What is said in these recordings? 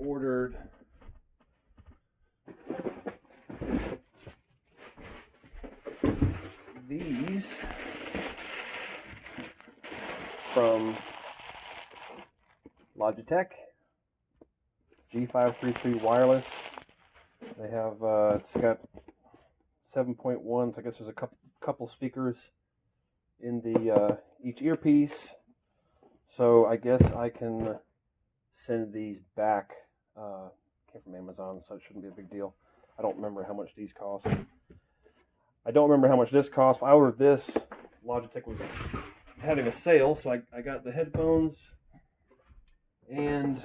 ordered these from Logitech, G533 wireless. They have, it's got 7.1, so I guess there's a couple speakers in the each earpiece. So I guess I can send these back. Came from Amazon, so it shouldn't be a big deal. I don't remember how much these cost. I don't remember how much this cost. I ordered this. Logitech was having a sale, so I got the headphones and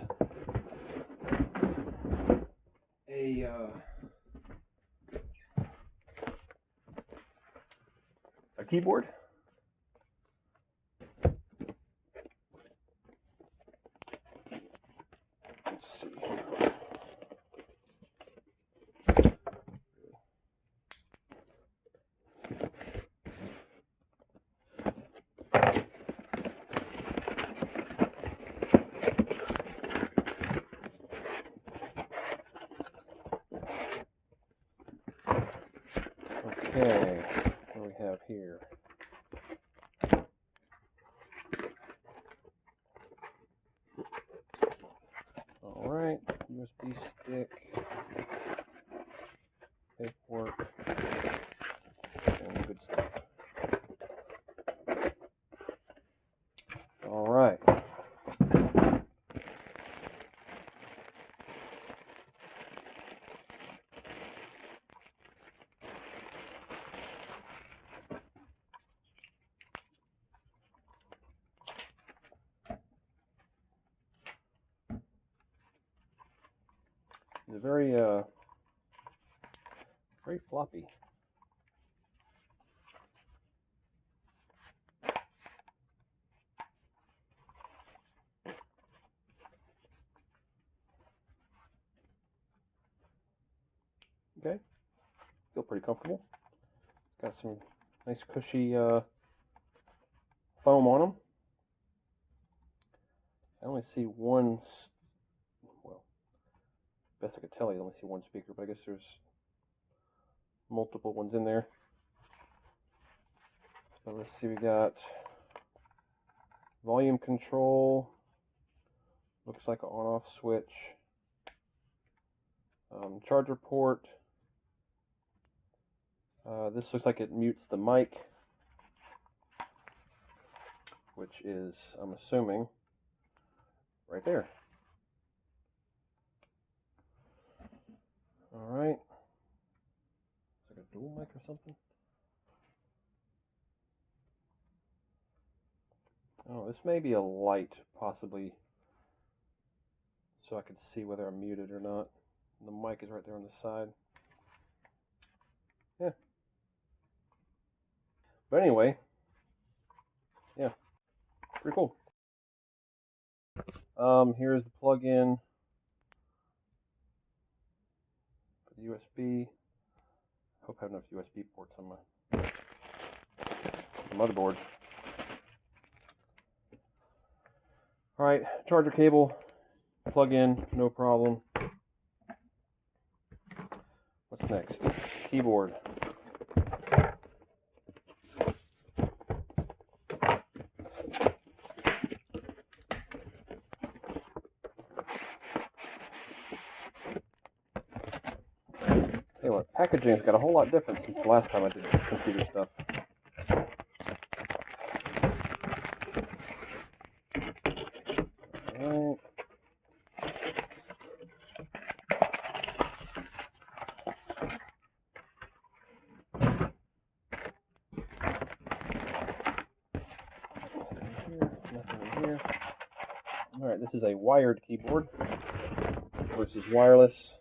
a keyboard. Let's see. Okay, what do we have here? All right, USB stick, paperwork, and good stuff. All right. It's very floppy. Okay, feel pretty comfortable. Got some nice cushy foam on them. I only see one. Well, best I could tell, you only see one speaker, but I guess there's multiple ones in there. So let's see, we got volume control, looks like an on-off switch, charger port. This looks like it mutes the mic, which is, I'm assuming, right there. All right. It's like a dual mic or something. Oh, this may be a light, possibly, so I could see whether I'm muted or not. The mic is right there on the side. Yeah. But anyway, yeah, pretty cool. Here's the plug-in for the USB. Hope I have enough USB ports on my motherboard. All right, charger cable, plug in, no problem. What's next? Keyboard. Hey, what? Packaging's got a whole lot different since the last time I did computer stuff. All right, this is a wired keyboard versus wireless.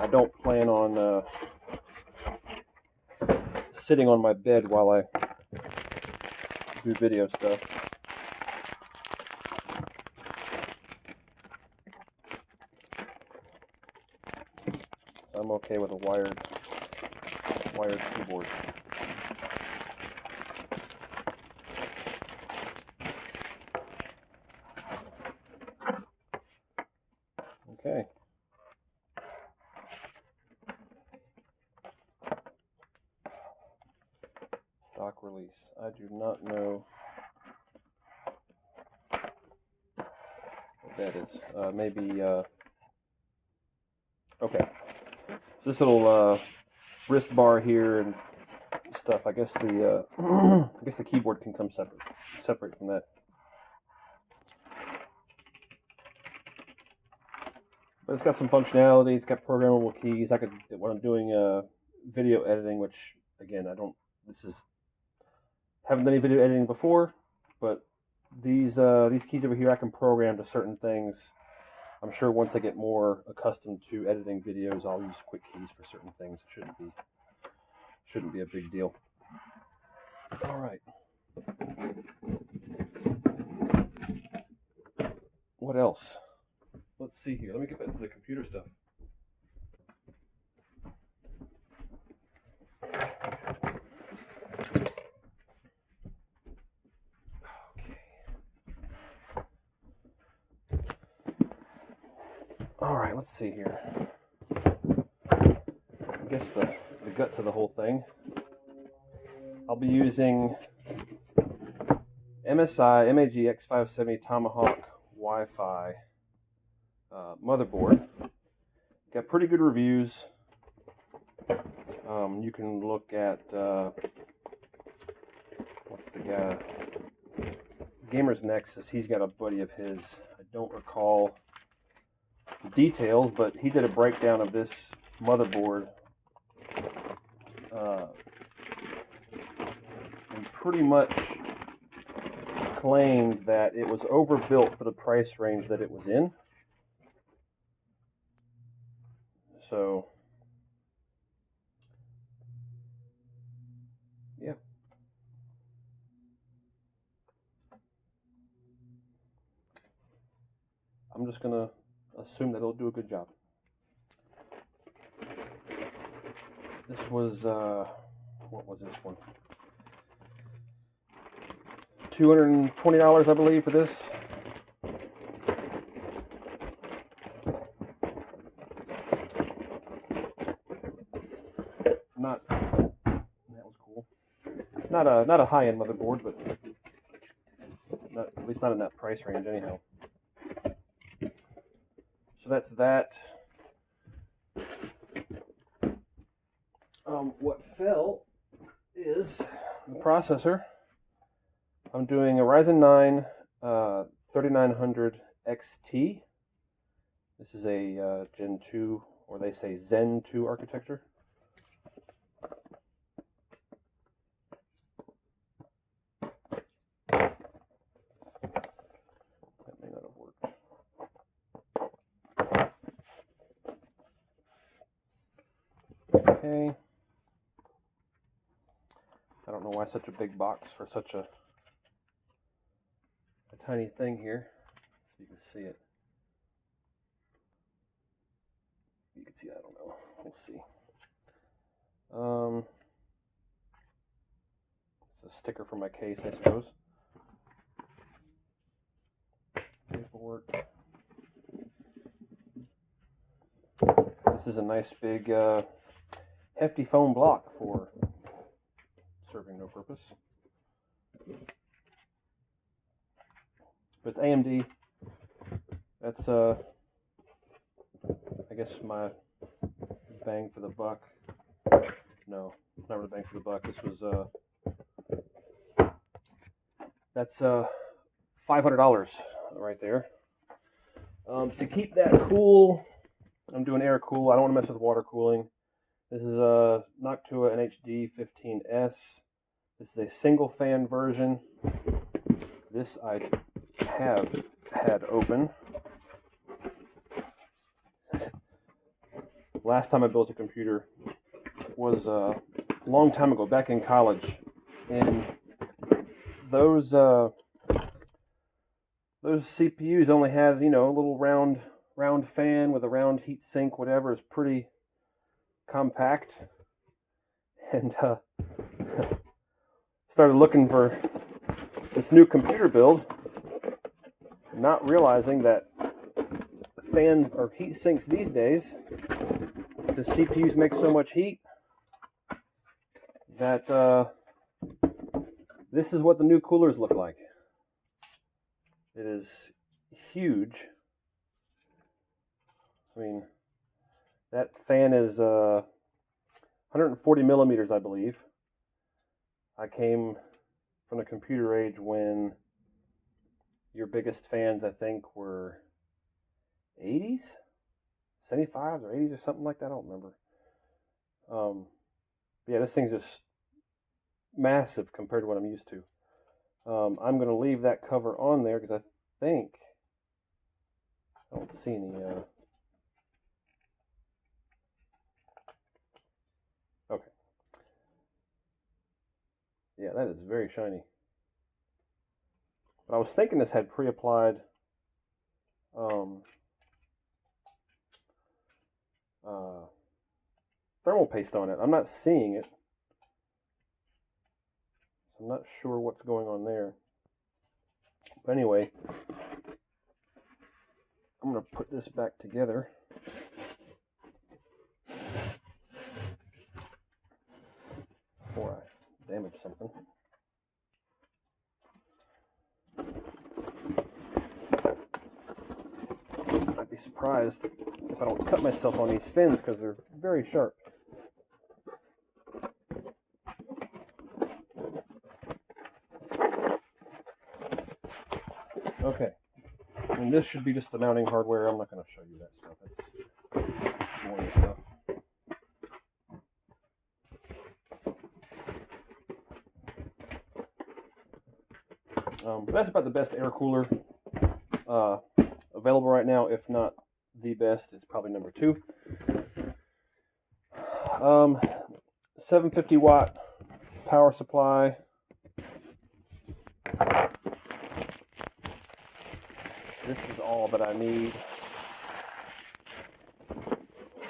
I don't plan on sitting on my bed while I do video stuff. I'm okay with a wired keyboard. release. I do not know what that is. Maybe, okay. So this little wrist bar here and stuff. I guess the I guess the keyboard can come separate from that. But it's got some functionality. It's got programmable keys. I could, when I'm doing video editing, which again haven't done any video editing before, but these keys over here I can program to certain things. I'm sure once I get more accustomed to editing videos, I'll use quick keys for certain things. It shouldn't be a big deal. All right. What else? Let's see here. Let me get back to the computer stuff. Okay. All right, let's see here. I guess the guts of the whole thing. I'll be using MSI MAG X570 Tomahawk Wi-Fi motherboard. Got pretty good reviews. You can look at what's the guy? Gamers Nexus. He's got a buddy of his. I don't recall the details, but he did a breakdown of this motherboard and pretty much claimed that it was overbuilt for the price range that it was in. So, yeah. I'm just going to assume that it'll do a good job. This was, what was this one? $220, I believe, for this. That was cool. Not a high-end motherboard, but at least not in that price range anyhow. So that's that. What fell is the processor. I'm doing a Ryzen 9 3900 XT. This is a Gen 2, or they say Zen 2 architecture. That may not have worked. Okay. I don't know why such a big box for such a tiny thing here. So you can see it. You can see, I don't know. We'll see. It's a sticker for my case, I suppose. Paperwork. This is a nice big hefty foam block for serving no purpose. But it's AMD. That's I guess my bang for the buck. No, not really bang for the buck. This was that's $500 right there. To keep that cool, I'm doing air cool. I don't want to mess with water cooling. This is a Noctua NHD 15S. This is a single fan version. This I have had open. Last time I built a computer was a long time ago, back in college, and those CPUs only had, you know, a little round fan with a round heat sink, whatever. It's pretty compact, and started looking for this new computer build, not realizing that fan or heat sinks these days, the CPUs make so much heat that This is what the new coolers look like. It is huge. I mean, that fan is 140 millimeters, I believe. I came from the computer age when your biggest fans, I think, were 80s, 75s or 80s or something like that. I don't remember. Yeah, this thing's just massive compared to what I'm used to. I'm going to leave that cover on there because I think I don't see any. Okay. Yeah, that is very shiny. But I was thinking this had pre-applied thermal paste on it. I'm not seeing it. So I'm not sure what's going on there. But anyway, I'm going to put this back together. Before I damage something. I'd be surprised if I don't cut myself on these fins because they're very sharp. Okay, and this should be just the mounting hardware. I'm not going to show you that stuff. That's boring stuff. But that's about the best air cooler available right now, if not the best. It's probably number 2. 750 watt power supply. This is all that I need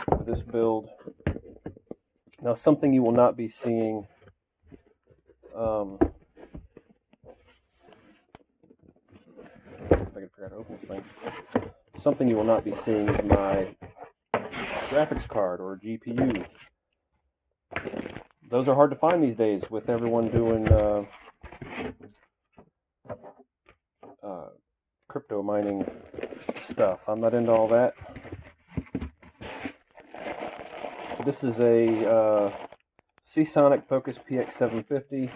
for this build. Now, something you will not be seeing if I can figure out how to open this thing. Something you will not be seeing is my graphics card or GPU. Those are hard to find these days with everyone doing crypto mining stuff. I'm not into all that. So this is a Seasonic Focus PX750.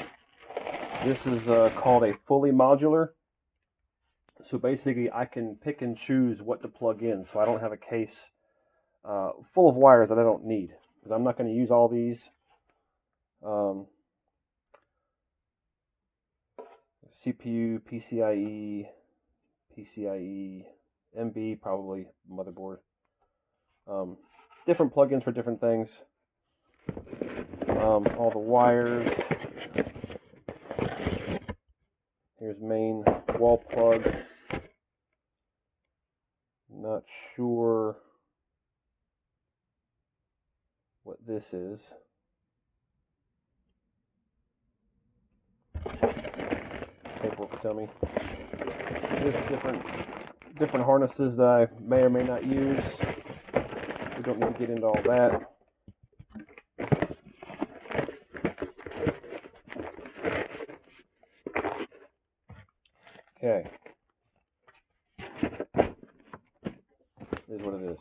This is called a fully modular. So basically I can pick and choose what to plug in. So I don't have a case full of wires that I don't need, because I'm not going to use all these. CPU, PCIe, MB, probably motherboard. Different plugins for different things. All the wires. Here's main wall plug. Not sure what this is. Paperwork will tell me. There's different harnesses that I may or may not use. We don't need to get into all that. Okay. Here's what it is.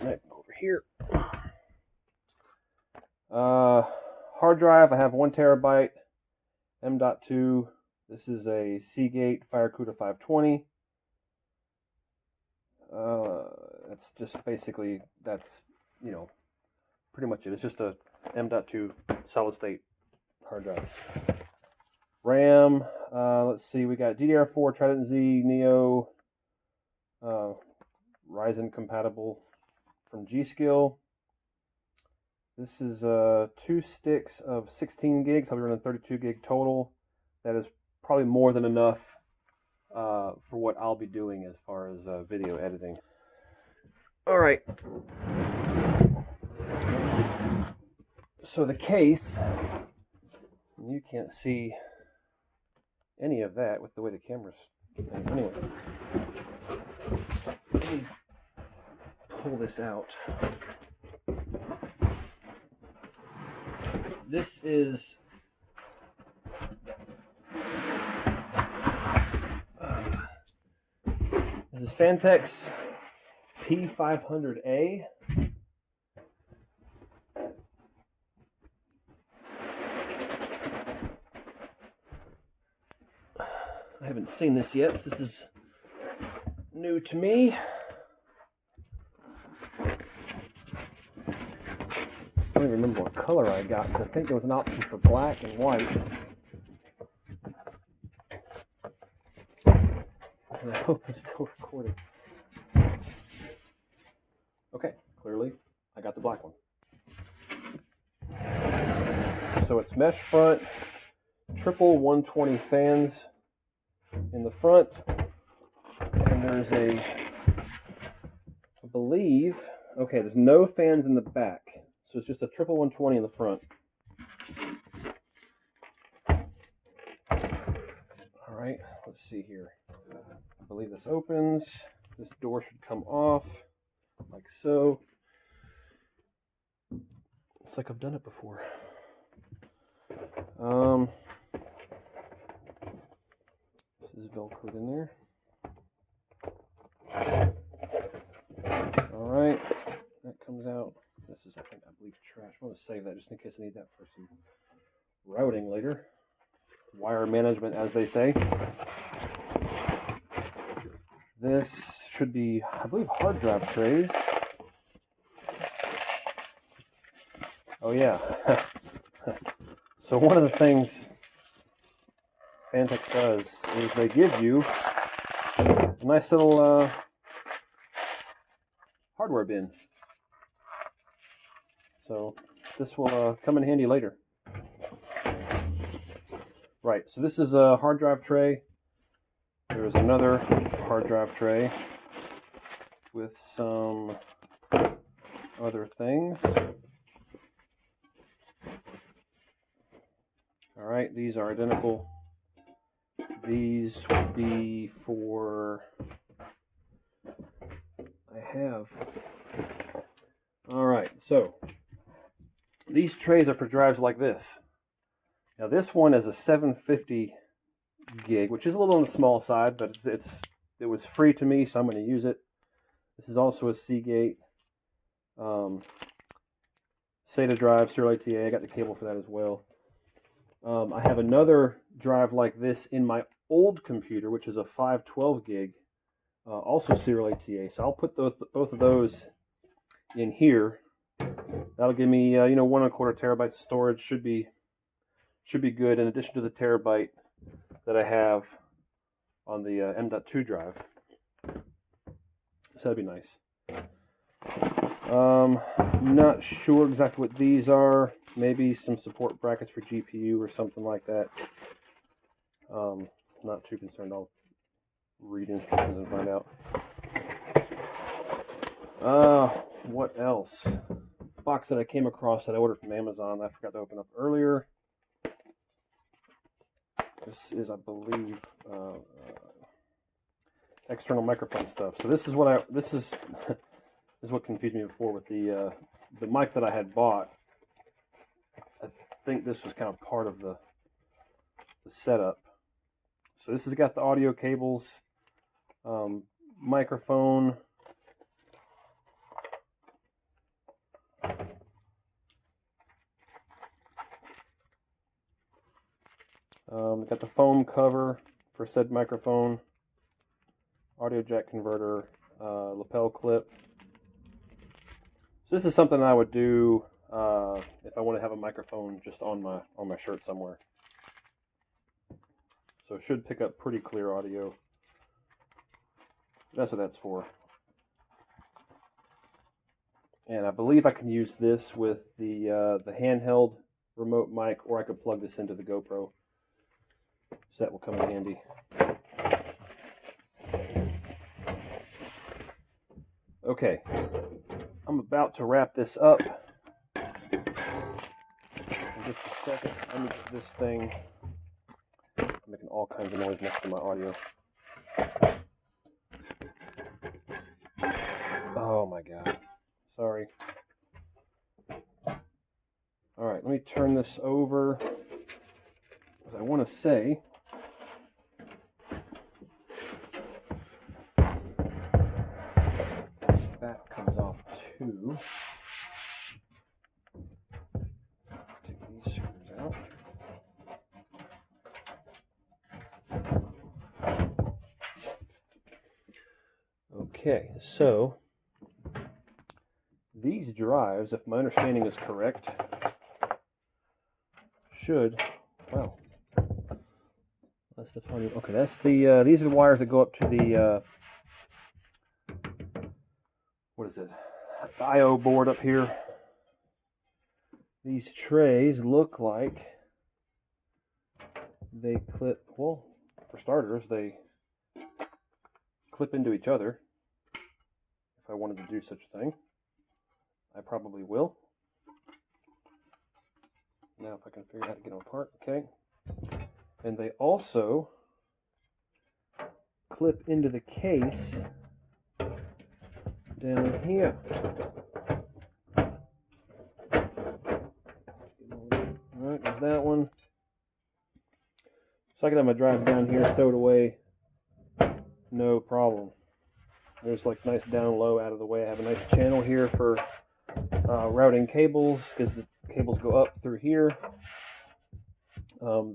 Right, over here. Hard drive, I have 1 terabyte, M.2. This is a Seagate FireCuda 520. It's just basically, that's, you know, pretty much it. It's just a M.2 solid state hard drive. RAM, let's see, we got DDR4 Trident Z Neo, Ryzen compatible from G-Skill. This is 2 sticks of 16 gigs. I'll be running 32 gig total. That is probably more than enough for what I'll be doing as far as video editing. All right. So the case, you can't see any of that with the way the camera's. Anyway, let me pull this out. This is Fantex P500A. I haven't seen this yet, so this is new to me. I don't even remember what color I got, because I think there was an option for black and white. And I hope I'm still recording. Okay, clearly I got the black one. So it's mesh front, triple 120 fans in the front, and there's I believe, okay, there's no fans in the back, so it's just a triple 120 in the front. All right, let's see here. I believe this opens. This door should come off like so. It's like I've done it before. This is Velcroed in there. All right, that comes out. This is, I believe, trash. I'm going to save that just in case I need that for some routing later. Wire management, as they say. This should be, I believe, hard drive trays. Oh, yeah. So one of the things Fantex does is they give you a nice little hardware bin. So this will come in handy later. Right, so this is a hard drive tray. There's another hard drive tray with some other things. All right, these are identical. These would be for, all right, so these trays are for drives like this. Now this one is a 750 gig, which is a little on the small side, but it was free to me, so I'm going to use it. This is also a Seagate SATA drive, serial ATA. I got the cable for that as well. I have another drive like this in my old computer, which is a 512 gig, also serial ATA. So I'll put both of those in here. That'll give me, 1.25 terabytes of storage. Should be good, in addition to the terabyte that I have on the M.2 drive. So that'd be nice. Not sure exactly what these are. Maybe some support brackets for GPU or something like that. Not too concerned. I'll read instructions and find out. What else? Box that I came across that I ordered from Amazon that I forgot to open up earlier. This is, I believe, external microphone stuff. So this is what this is what confused me before with the mic that I had bought. I think this was kind of part of the setup. So this has got the audio cables, microphone, got the foam cover for said microphone, audio jack converter, lapel clip. So this is something I would do if I want to have a microphone just on my shirt somewhere. So it should pick up pretty clear audio. That's what that's for. And I believe I can use this with the handheld remote mic, or I could plug this into the GoPro. So that will come in handy. Okay, I'm about to wrap this up. In just a second, I need this thing. I'm making all kinds of noise next to my audio. Oh my God. Sorry. All right, let me turn this over, because I want to say this back comes off too. Take these screws out. Okay, so these drives, if my understanding is correct, should, wow, that's the funny, okay, that's the, these are the wires that go up to the, what is it, the I/O board up here. These trays look like they clip, well, for starters, they clip into each other. If I wanted to do such a thing, I probably will. Now if I can figure out how to get them apart, okay. And they also clip into the case down here. Alright, there's that one. So I can have my drive down here, stowed away, no problem. There's like nice down low out of the way. I have a nice channel here for routing cables, because the cables go up through here.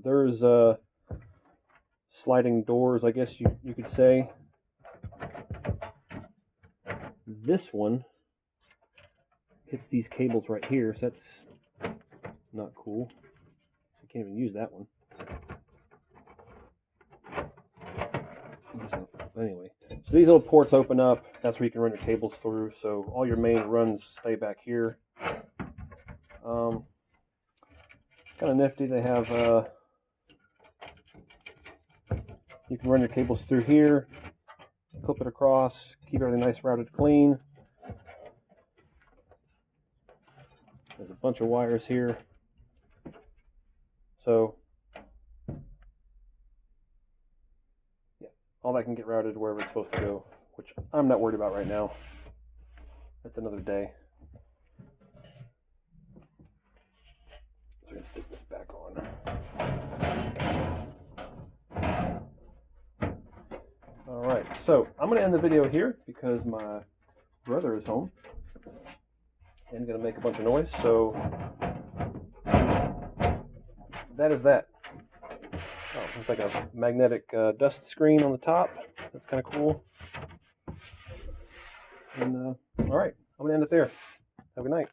There's sliding doors, I guess you could say. This one hits these cables right here, so that's not cool. I can't even use that one. Anyway, so these little ports open up. That's where you can run your cables through. So all your main runs stay back here. Kind of nifty. They have you can run your cables through here, clip it across, keep everything nice, routed, clean. There's a bunch of wires here. So yeah, all that can get routed wherever it's supposed to go, which I'm not worried about right now. That's another day. So we're going to stick this back on. Alright, so I'm going to end the video here because my brother is home and going to make a bunch of noise. So that is that. Oh, it's like a magnetic dust screen on the top. That's kind of cool. And alright, I'm going to end it there. Have a good night.